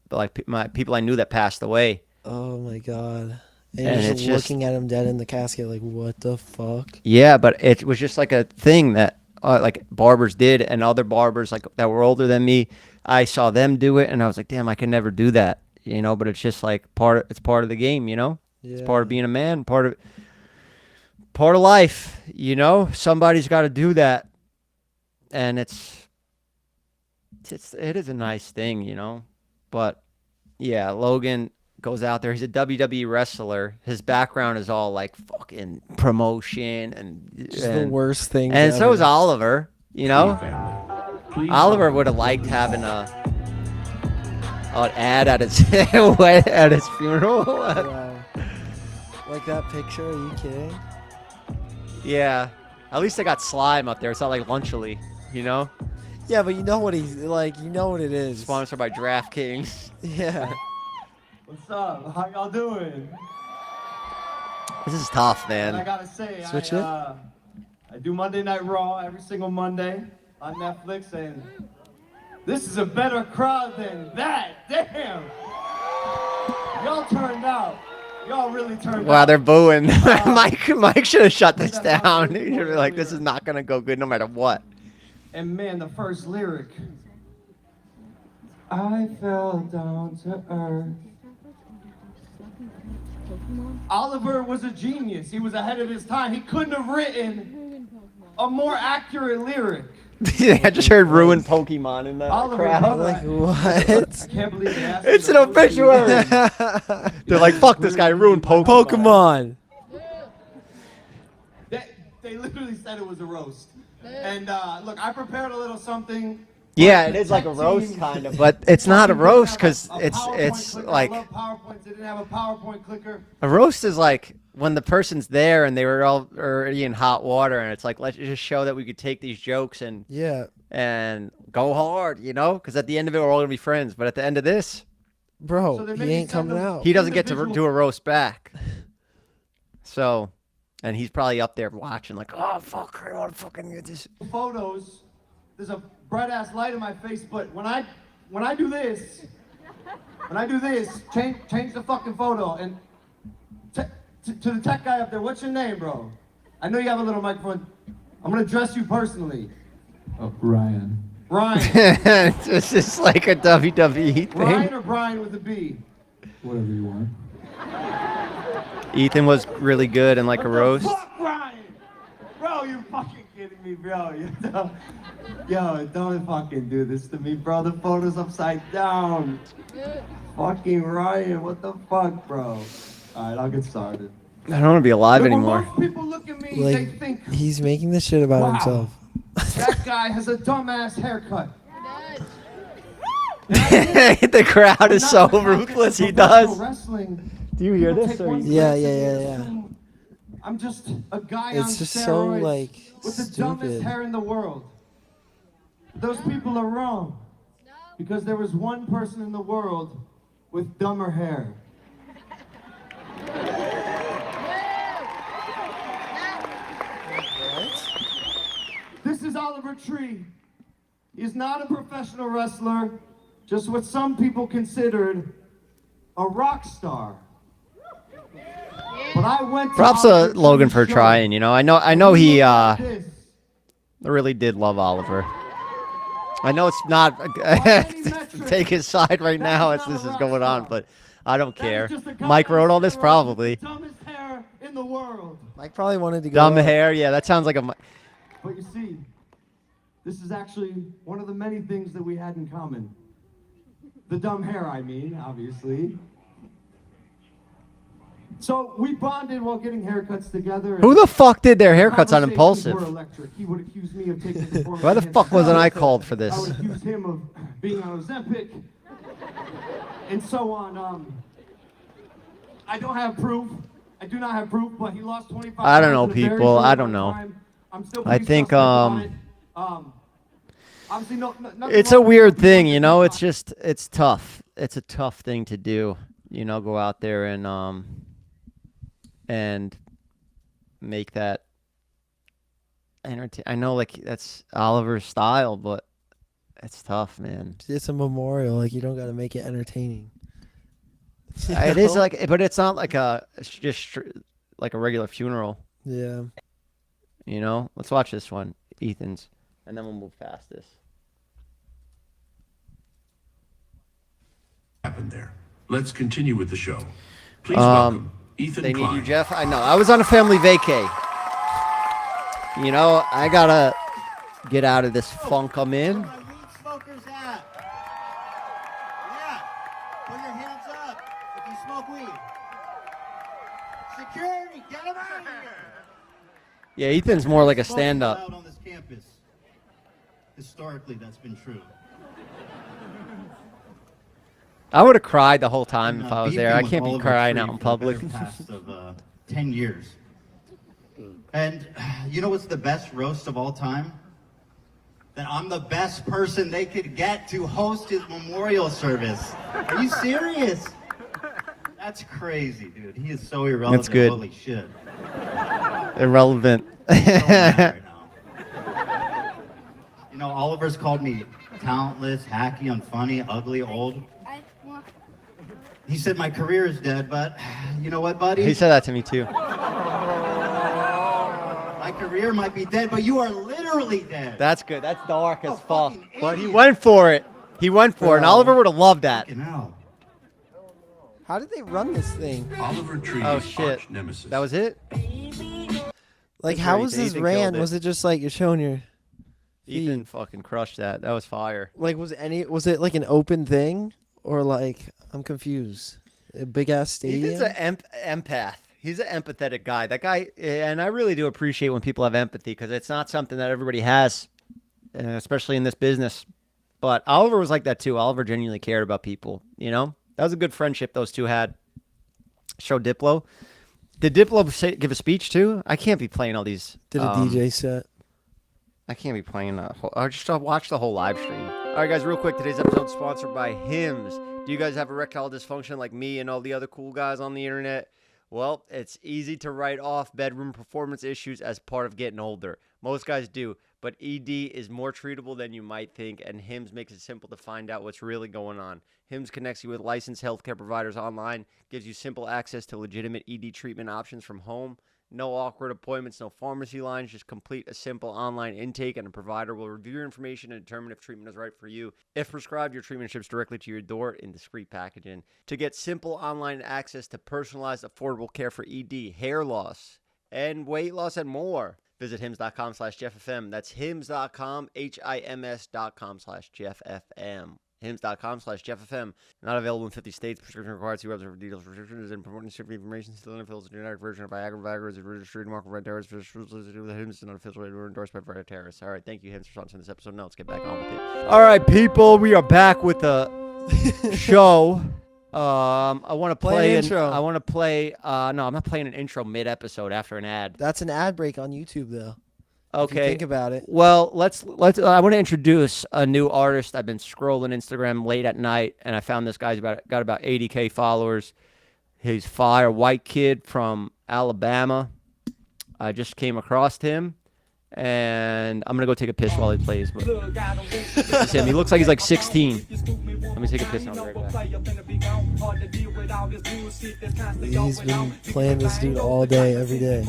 like my people I knew that passed away. Oh my god. And And you're it's just just- looking at him dead in the casket like, what the fuck? Yeah, but it was just like a thing that like barbers did, and other barbers like that were older than me, I saw them do it, and I was like, damn, I can never do that, you know. But it's just like it's part of the game, you know. It's part of being a man, part of life, you know. Somebody's got to do that, and it is a nice thing, you know. But yeah, Logan goes out there. He's a WWE wrestler. His background is all like fucking promotion and The worst thing. And so is Oliver, you know. Oliver would have liked having an ad at his at his funeral. Wow. Like that picture? Are you kidding? Yeah. At least I got Slime up there. It's not like Lunchily, you know. Yeah, but you know what he's like. You know what it is. Sponsored by DraftKings. Yeah. What's up? How y'all doing? This is tough, And I man. gotta say, Switch I do Monday Night Raw every single Monday on Netflix, and this is a better crowd than that. Damn! Y'all turned out. Y'all really turned Wow, out. they're booing. Mike should have shut this down. He should be like, this is not gonna go good no matter what. And man, the first lyric. I fell down to earth. Oliver was a genius. He was ahead of his time. He couldn't have written a more accurate lyric. I just heard ruined Pokemon in the Oliver, crowd. Like, what? I can't believe they asked It's me an to roast you. obituary. They're like, fuck this guy, ruined Pokemon. They literally said it was a roast. And look, I prepared a little something. Yeah, it is like a roast kind of, but it's not a roast because it's like I love PowerPoints. They didn't have a PowerPoint clicker. a roast is like when the person's there and they were all already in hot water, and it's like, let's just show that we could take these jokes and go hard, you know? Because at the end of it, we're all gonna be friends. But at the end of this, bro, he ain't coming out. he doesn't get to do a roast back. So, and he's probably up there watching, like, oh fuck, I want to fucking get this. Photos. There's a bright ass light in my face, but when I do this, change the fucking photo and to the tech guy up there. What's your name, bro? I know you have a little microphone. I'm gonna address you personally. Oh, Ryan. Ryan. It's just like a WWE thing. Ryan or Brian with a B? Whatever you want. Ethan was really good in like a roast. Fuck Ryan! Bro, you fucking kidding me, bro? Yo, don't fucking do this to me, bro. The photo's upside down. Fucking Ryan, what the fuck, bro? Alright, I'll get started. I don't want to be alive When anymore. most people look at me, they Like, think he's making this shit about Wow. himself. that guy has a dumbass haircut. The crowd is so ruthless. He does. Wrestling. Do you hear People this? take Or one Yeah, glance yeah, at me yeah, and yeah. assume I'm just a guy It's on just so, steroids like, with the dumbest stupid. hair in the world. Those people are wrong. Because there was one person in the world with dumber hair. This is Oliver Tree. He's not a professional wrestler, just what some people considered a rock star. But I went to Props Oliver to Logan Tree's for show. trying. You know, I know he This. really did love Oliver. I know it's not to take his side right now as this is going on, but I don't care. Mike wrote all this probably. Dumbest hair in the world. Mike probably wanted to go. Dumb up. hair, yeah, that sounds like a. But you see, this is actually one of the many things that we had in common. The dumb hair, I mean, obviously. So we bonded while getting haircuts together. Who the fuck did their haircuts on Conversations Impulsive? were electric. He would accuse me of taking performance Why the enhancing fuck wasn't I drugs. called for I this? would accuse him of being on Ozempic, and so on. I don't have proof. I do not have proof, but he lost 25 I don't know, pounds in a very people. short I don't amount of know. time. I'm still I pretty think suspect on it. Obviously, nothing It's a wrong with weird people thing, that you know. do It's just it's tough. It's a tough thing to do, you know. Go out there and make that entertain. I know, like that's Oliver's style, but it's tough, man. It's a memorial. Like, you don't got to make it entertaining. You It is know? like, but it's not like it's just like a regular funeral. Yeah. You know. Let's watch this one, Ethan's, and then we'll move past this. Happened there. Let's continue with the show. Please welcome Ethan They need Klein. you, Jeff. I know. I was on a family vacay. You know, I gotta get out of this funk I'm in. Smokers at? Yeah. Put your hands up if you smoke weed. Security, get him out of here. Yeah, Ethan's more like a Smoking stand-up. allowed on this campus. Historically, that's been true. I would have cried the whole time if I was Beefing there. I with can't be Oliver crying Tree out in for the public. better past of 10 years. And you know what's the best roast of all time? That I'm the best person they could get to host his memorial service. Are you serious? That's crazy, dude. He is so irrelevant. That's good. Holy shit. Irrelevant. You know, Oliver's called me talentless, hacky, unfunny, ugly, old. He said my career is dead, but you know what, buddy? He said that to me too. My career might be dead, but you are literally dead. That's good. That's dark as fuck. But he went for it. He went for it. And Oliver would have loved that. How did they run this thing? Oliver Tree's Oh shit. arch nemesis. That was it? Like, That's how right, was this Ethan ran? killed it. Was it just like you're showing your Ethan fucking crushed that. That was fire. like was it like an open thing or like I'm confused? A big ass stadium. Ethan's an empath. He's an empathetic guy. That guy, and I really do appreciate when people have empathy because it's not something that everybody has, especially in this business. But Oliver was like that too. Oliver genuinely cared about people. You know, that was a good friendship those two had. Show Diplo. Did Diplo give a speech too? I can't be playing all these. Did a DJ set. I can't be playing that. I just watch the whole live stream. All right, guys, real quick. Today's episode is sponsored by Hims. Do you guys have erectile dysfunction like me and all the other cool guys on the internet? Well, it's easy to write off bedroom performance issues as part of getting older. Most guys do, but ED is more treatable than you might think, and Hims makes it simple to find out what's really going on. Hims connects you with licensed healthcare providers online, gives you simple access to legitimate ED treatment options from home. No awkward appointments, no pharmacy lines. Just complete a simple online intake, and a provider will review your information and determine if treatment is right for you. If prescribed, your treatment ships directly to your door in discreet packaging. To get simple online access to personalized, affordable care for ED, hair loss, and weight loss, and more, visit hims.com/JeffFM. That's hims.com, HIMS.com/JeffFM. Hims.com/JeffFM. Not available in 50 states. Prescription required. See website for details. Prescriptions and important information. Still unfilled. Generic version of Viagra. Viagra is a registered mark of red terrorists. Hims is not officially endorsed by red terrorists. All right. Thank you, Hims, for sponsoring this episode. Now let's get back on with it. All right, people. We are back with the show. I want to play an intro. I want to play. No, I'm not playing an intro mid-episode after an ad. That's an ad break on YouTube though. Okay. If you think about it. Well, let's. I want to introduce a new artist. I've been scrolling Instagram late at night, and I found this guy's got about 80K followers. He's fire, white kid from Alabama. I just came across him, and I'm gonna go take a piss while he plays. But this is him. He looks like he's like 16. Let me take a piss. And I'll be right back. He's been playing this dude all day, every day.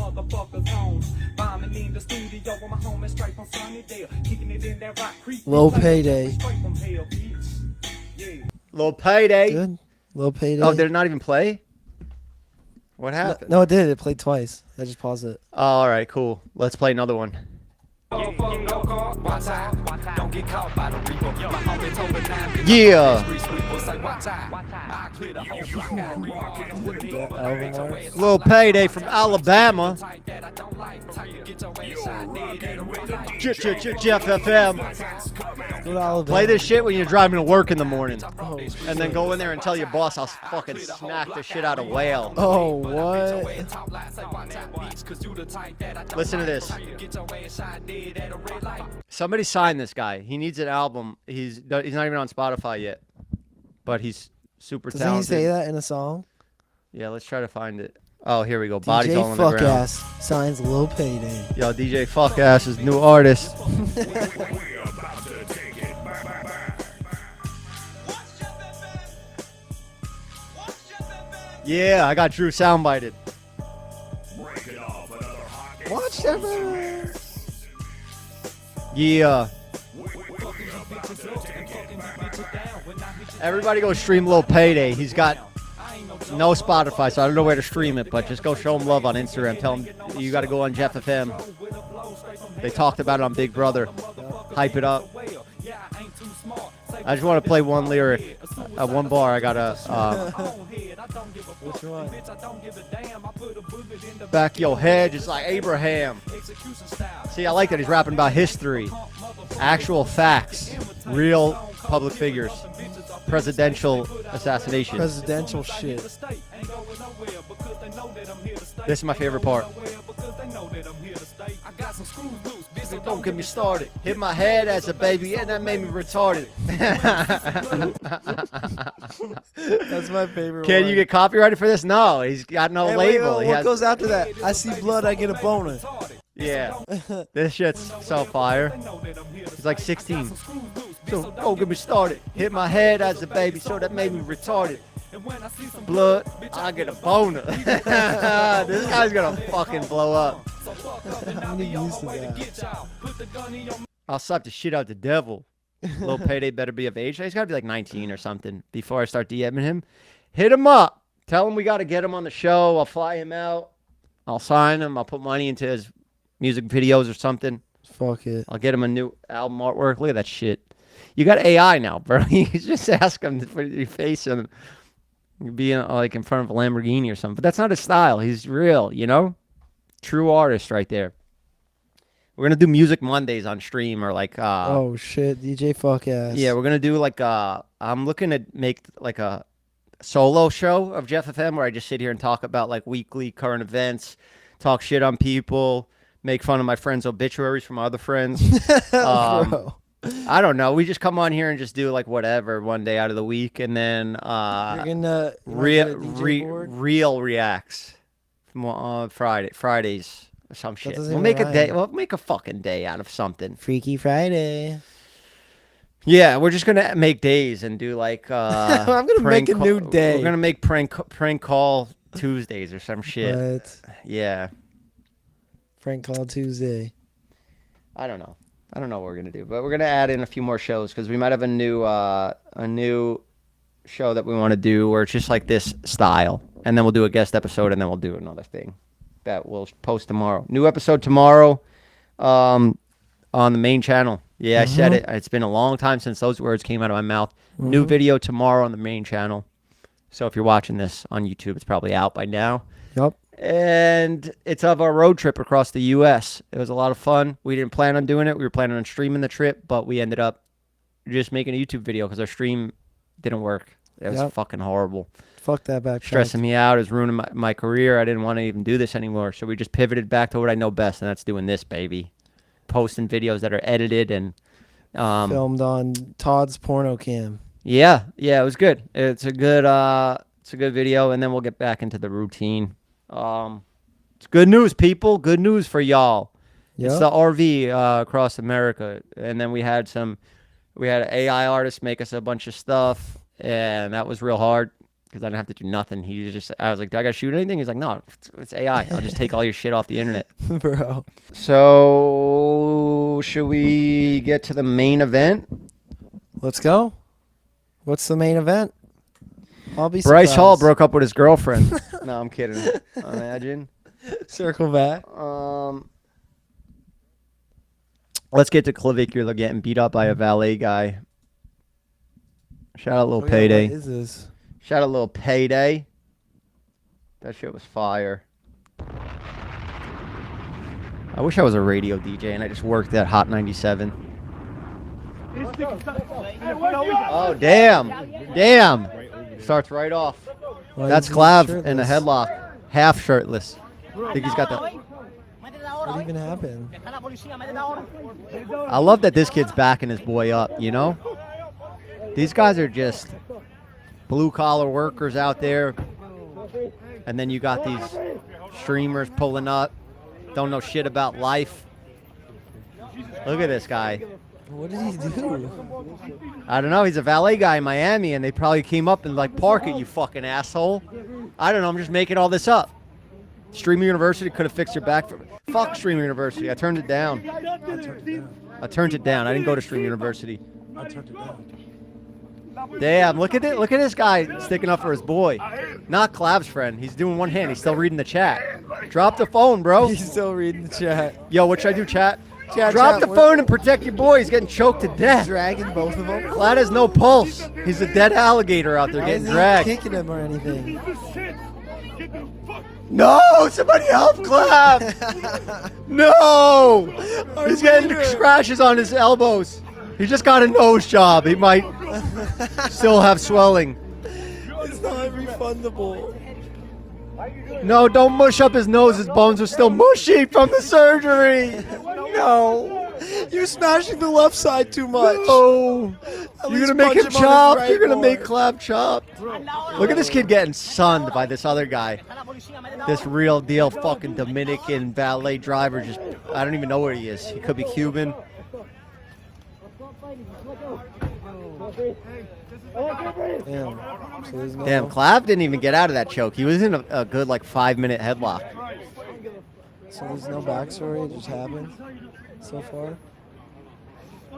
Low payday. Low payday. Good. Low payday. Oh, did it not even play? What happened? No, it did. It played twice. I just paused it. Oh, all right, cool. Let's play another one. Yeah. Little payday from Alabama. Jeff FM. Play this shit when you're driving to work in the morning. And then go in there and tell your boss I'll fucking smack the shit out of Whale. Oh, what? Listen to this. Somebody sign this guy. He needs an album. He's not even on Spotify yet. But he's super Doesn't talented. he say that in a song? Yeah, let's try to find it. Oh, here we go. Body's all on DJ the ground. Fuckass signs Lil Payday. Yo, DJ Fuckass is new artist. Yeah, I got Drew soundbited. Watch that. Yeah. Everybody go stream Lil Payday. He's got no Spotify, so I don't know where to stream it, but just go show him love on Instagram. Tell him you got to go on Jeff FM. They talked about it on Big Brother. Hype it up. I just want to play one lyric. One bar. I got to... Which one? Back your head just like Abraham. See, I like that he's rapping about history. Actual facts. Real public figures. Presidential assassination. Presidential shit. This is my favorite part. Don't get me started. Hit my head as a baby, and that made me retarded. That's my favorite Can one. you get copyrighted for this? No, he's got no Hey, label. wait, He what has- goes after that? I see blood, I get a boner. Yeah. This shit's so fire. He's like 16. So don't get me started. Hit my head as a baby, so that made me retarded. Blood, I get a boner. This guy's gonna fucking blow up. I'm used to that. I'll slap the shit out the devil. Little Payday better be of age. He's gotta be like 19 or something before I start DMing him. Hit him up. Tell him we gotta get him on the show. I'll fly him out. I'll sign him. I'll put money into his music videos or something. Fuck it. I'll get him a new album artwork. Look at that shit. You got AI now, bro. You just ask him to put your face in. Be like in front of a Lamborghini or something. But that's not his style. He's real, you know? True artist right there. We're going to do Music Mondays on stream or like... oh, shit. DJ fuck ass. Yeah, we're going to do like... I'm looking to make like a solo show of Jeff FM where I just sit here and talk about like weekly current events, talk shit on people, make fun of my friends' obituaries from other friends. Bro. I don't know. We just come on here and just do like whatever one day out of the week, and then You're gonna real reacts from Fridays or some shit. doesn't We'll even make a rhyme. day. We'll make a fucking day out of something. Freaky Friday. Yeah, we're just gonna make days and do like. I'm gonna prank make a new day. We're gonna make prank call Tuesdays or some shit. What? Yeah. Prank Call Tuesday. I don't know what we're gonna do, but we're gonna add in a few more shows because we might have a new show that we want to do where it's just like this style, and then we'll do a guest episode, and then we'll do another thing that we'll post tomorrow. New episode tomorrow, on the main channel. Yeah, I said it. It's been a long time since those words came out of my mouth. New video tomorrow on the main channel. So if you're watching this on YouTube, it's probably out by now. Yup. And it's of our road trip across the U.S. It was a lot of fun. We didn't plan on doing it. We were planning on streaming the trip, but we ended up just making a YouTube video because our stream didn't work. It was fucking horrible. Fuck that back. Stressing me out. It was ruining my career. I didn't want to even do this anymore. So we just pivoted back to what I know best, and that's doing this, baby. Posting videos that are edited and filmed on Todd's porno cam. Yeah, it was good. It's a good video, and then we'll get back into the routine. It's good news, people. Good news for y'all. It's the RV across America, and then we had an AI artist make us a bunch of stuff, and that was real hard because I didn't have to do nothing. I was like, do I gotta shoot anything? He's like, no, it's AI. I'll just take all your shit off the internet. Bro. So, should we get to the main event? Let's go. What's the main event? I'll be Bryce surprised. Hall broke up with his girlfriend. No, I'm kidding. Imagine. Circle back. Let's get to Clavicular getting beat up by a Valet guy. Shout out Little Payday. What is this? Shout out Little Payday. That shit was fire. I wish I was a radio DJ and I just worked at Hot 97. Oh, damn. Starts right off. Why That's is he Clav shirtless? in a headlock. Half shirtless. I think he's got the... What even happened? I love that this kid's backing his boy up, you know? These guys are just blue-collar workers out there. And then you got these streamers pulling up. Don't know shit about life. Look at this guy. What did he do? I don't know. He's a valet guy in Miami, and they probably came up and like, park it, you fucking asshole. I don't know. I'm just making all this up. Streamer University could have fixed your back. Fuck Streamer University. I turned it down. I turned it down. I didn't go to Streamer University. I turned it down. Damn, look at it. Look at this guy sticking up for his boy. Not Clav's friend. He's doing one hand. He's still reading the chat. Drop the phone, bro. He's still reading the chat. Yo, what should I do, chat? Chat, Drop the what- phone and protect your boy. He's getting choked to death. Dragging both of them. Clad has no pulse. He's a dead alligator out there Why getting isn't he dragged. kicking him or anything? No, somebody help Clav. No. He's getting scratches on his elbows. He just got a nose job. He might still have swelling. It's not refundable. No, don't mush up his nose. His bones are still mushy from the surgery. No. You're smashing the left side too much. Oh. At You're least going to make punch him him on his chop. right You're going to make more. Clav chop. Look at this kid getting sunned by this other guy. This real deal fucking Dominican valet driver. Just, I don't even know where he is. He could be Cuban. Damn. So there's no, Damn, Clav didn't even get out of that choke. He was in a good like 5-minute headlock. So there's no backstory. It just happened so far.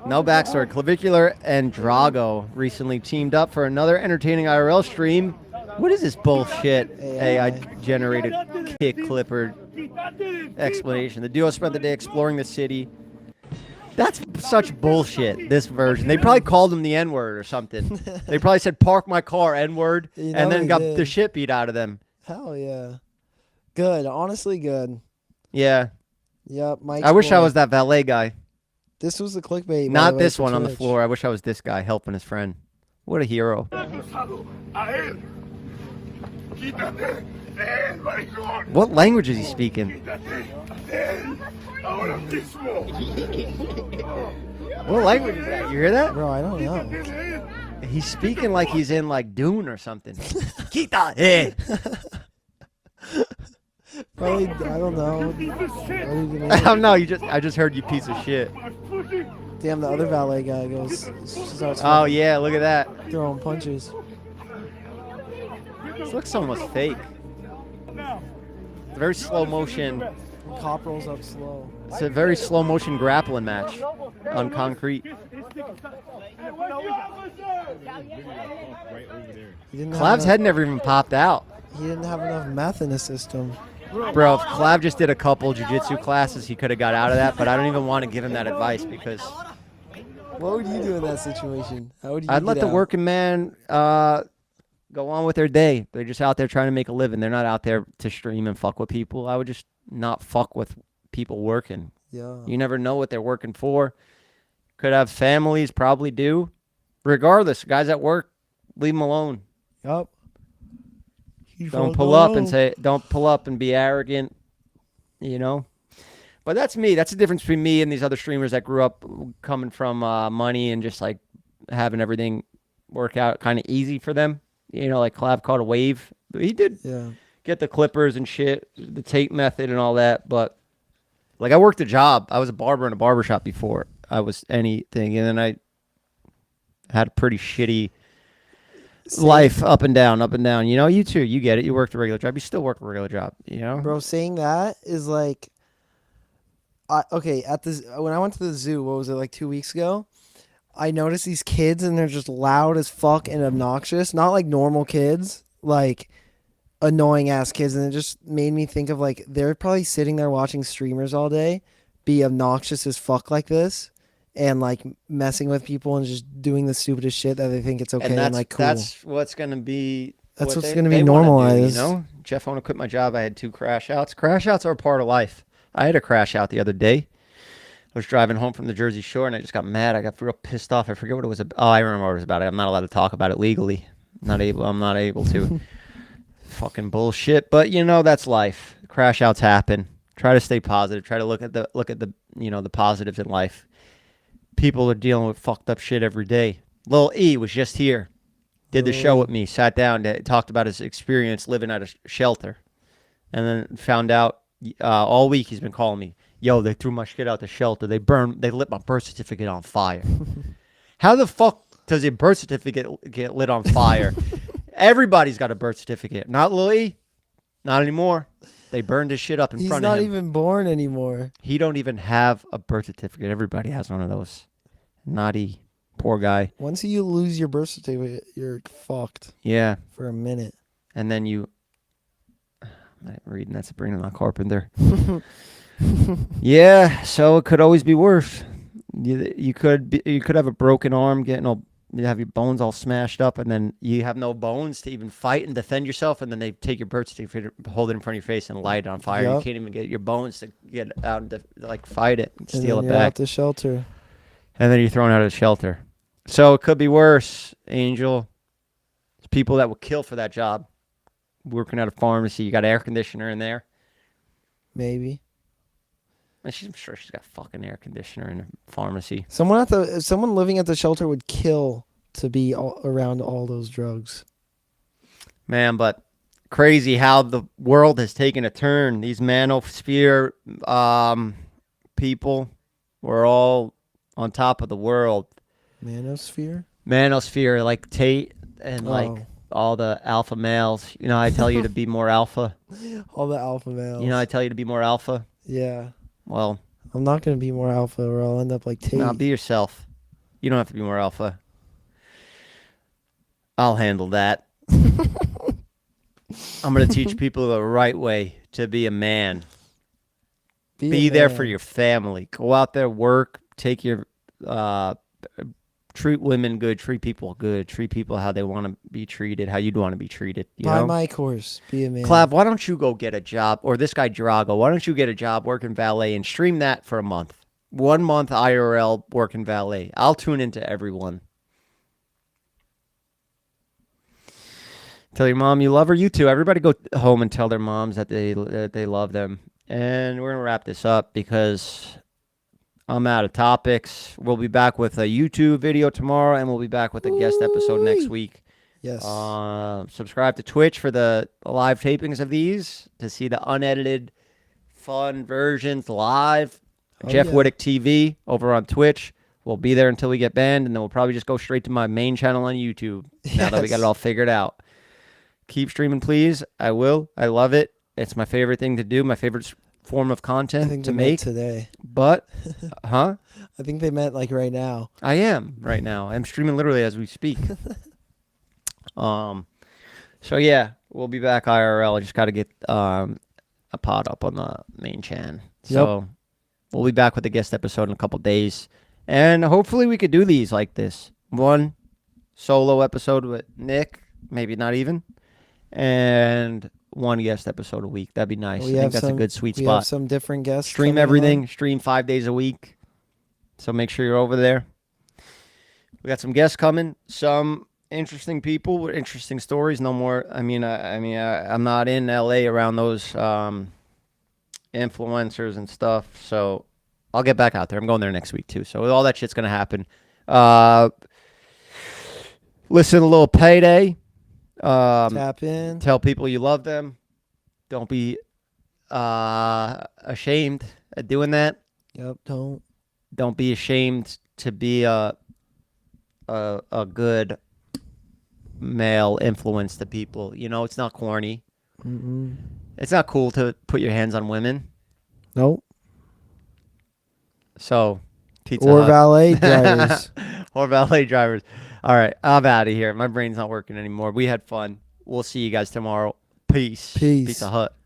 No backstory. Clavicular and Drago recently teamed up for another entertaining IRL stream. What is this bullshit AI-generated kick clipper explanation? The duo spent the day exploring the city. That's such bullshit, this version. They probably called him the N-word or something. They probably said, park my car, N-word, and then got the shit beat out of them. Hell yeah. Good. Honestly, good. Yeah. Yep. I wish I was that valet guy. This was the clickbait. Not this one on the floor. I wish I was this guy helping his friend. What a hero. What language is he speaking? What language is that? You hear that? Bro, I don't know. He's speaking like he's in like Dune or something. Kita, hey. Probably, I don't know. I don't know. I just heard you piece of shit. Damn, the other valet guy starts. Oh yeah, look at that. Throwing punches. This looks almost fake. It's very slow motion. Cop rolls up slow. It's a very slow motion grappling match on concrete. Clav's head never even popped out. He didn't have enough meth in his system. Bro, if Clav just did a couple jiu-jitsu classes, he could have got out of that, but I don't even want to give him that advice because... What would you do in that situation? How would you I'd let the working man go on with their day. They're just out there trying to make a living. They're not out there to stream and fuck with people. I would just not fuck with people working. Yeah. You never know what they're working for. Could have families, probably do. Regardless, guys at work, leave them alone. Yup. Don't pull up and be arrogant, you know. But that's me. That's the difference between me and these other streamers that grew up coming from money and just like having everything work out kind of easy for them. You know, like Clav caught a wave. He did get the clippers and shit, the Tate method and all that. But like I worked a job. I was a barber in a barbershop before I was anything. And then I had a pretty shitty life up and down. You know, you too. You get it. You worked a regular job. You still work a regular job, you know? Bro, saying that is like... when I went to the zoo, what was it, like 2 weeks ago? I noticed these kids and they're just loud as fuck and obnoxious. Not like normal kids, like annoying ass kids. And it just made me think of like, they're probably sitting there watching streamers all day, be obnoxious as fuck like this, and like messing with people and just doing the stupidest shit that they think it's okay and like cool. That's what's going to be... That's what's going to be normalized. Do, you know? Jeff, I want to quit my job. I had 2 crash outs. Crash outs are a part of life. I had a crash out the other day. I was driving home from the Jersey Shore, and I just got mad. I got real pissed off. I forget what it was about. Oh, I remember what it was about. I'm not allowed to talk about it legally. I'm not able to. Fucking bullshit. But, you know, that's life. Crash outs happen. Try to stay positive. Try to look at the you know, the positives in life. People are dealing with fucked up shit every day. Lil E was just here. Did the show with me. Sat down, talked about his experience living at a shelter. And then found out all week he's been calling me. Yo, they threw my shit out the shelter. They lit my birth certificate on fire. How the fuck does a birth certificate get lit on fire? Everybody's got a birth certificate. Not Lil E. Not anymore. They burned his shit up in front of him. He's not even born anymore. He don't even have a birth certificate. Everybody has one of those. Not E. Poor guy. Once you lose your birth certificate, you're fucked. Yeah. For a minute. And then you... I'm reading that Sabrina, not Carpenter. Yeah, so it could always be worse. You could have a broken arm, you have your bones all smashed up, and then you have no bones to even fight and defend yourself, and then they take your birth certificate, hold it in front of your face, and light it on fire. Yep. You can't even get your bones to get out and like fight it, and steal it back. Out the shelter. And then you're thrown out of the shelter. So it could be worse, Angel. There's people that will kill for that job. Working at a pharmacy, you got air conditioner in there. Maybe. I'm sure she's got fucking air conditioner in a pharmacy. Someone living at the shelter would kill to be around all those drugs. Man, but crazy how the world has taken a turn. These manosphere people were all on top of the world. Manosphere? manosphere, like Tate and like Oh. all the alpha males. You know, I tell you to be more alpha. All the alpha males. You know, I tell you to be more alpha. Yeah. Well, I'm not gonna be more alpha, or I'll end up like Tate. no, be yourself. You don't have to be more alpha. I'll handle that. I'm going to teach people the right way to be a man. Be there for your family. Go out there, work, take your, treat women good, treat people good, treat people how they want to be treated, how you'd want to be treated. You Buy know? my course. Be a man. Clav, why don't you go get a job, or this guy Drago, why don't you get a job working valet and stream that for a month? 1 month IRL working valet. I'll tune into everyone. Tell your mom you love her. You too. Everybody go home and tell their moms that they love them. And we're going to wrap this up because I'm out of topics. We'll be back with a YouTube video tomorrow, and we'll be back with a guest episode next week. Yes. Subscribe to Twitch for the live tapings of these to see the unedited, fun versions live. Jeff Whittick TV over on Twitch. We'll be there until we get banned, and then we'll probably just go straight to my main channel on YouTube now that we got it all figured out. Keep streaming, please. I will. I love it. It's my favorite thing to do, my favorite form of content to make. Today. But, huh? I think they meant like right now. I am right now. I'm streaming literally as we speak. So, yeah, we'll be back IRL. I just got to get a pod up on the main channel. So, we'll be back with a guest episode in a couple days. And hopefully we could do these like this. One solo episode with Nick, maybe not even. And one guest episode a week. That'd be nice. I think that's a good sweet spot. We have some different guests. Stream everything. Stream 5 days a week. So make sure you're over there. We got some guests coming. Some interesting people with interesting stories. No more. I'm not in LA around those influencers and stuff. So I'll get back out there. I'm going there next week too. So all that shit's gonna happen. Listen to a little Payday. Tap in. Tell people you love them. Don't be ashamed at doing that. Yep. Don't be ashamed to be a good male influence to people. You know, it's not corny. Mm-mm. It's not cool to put your hands on women. Nope. So, Pizza or Hut. valet drivers. Or valet drivers. All right, I'm out of here. My brain's not working anymore. We had fun. We'll see you guys tomorrow. Peace. Peace. Pizza Hut.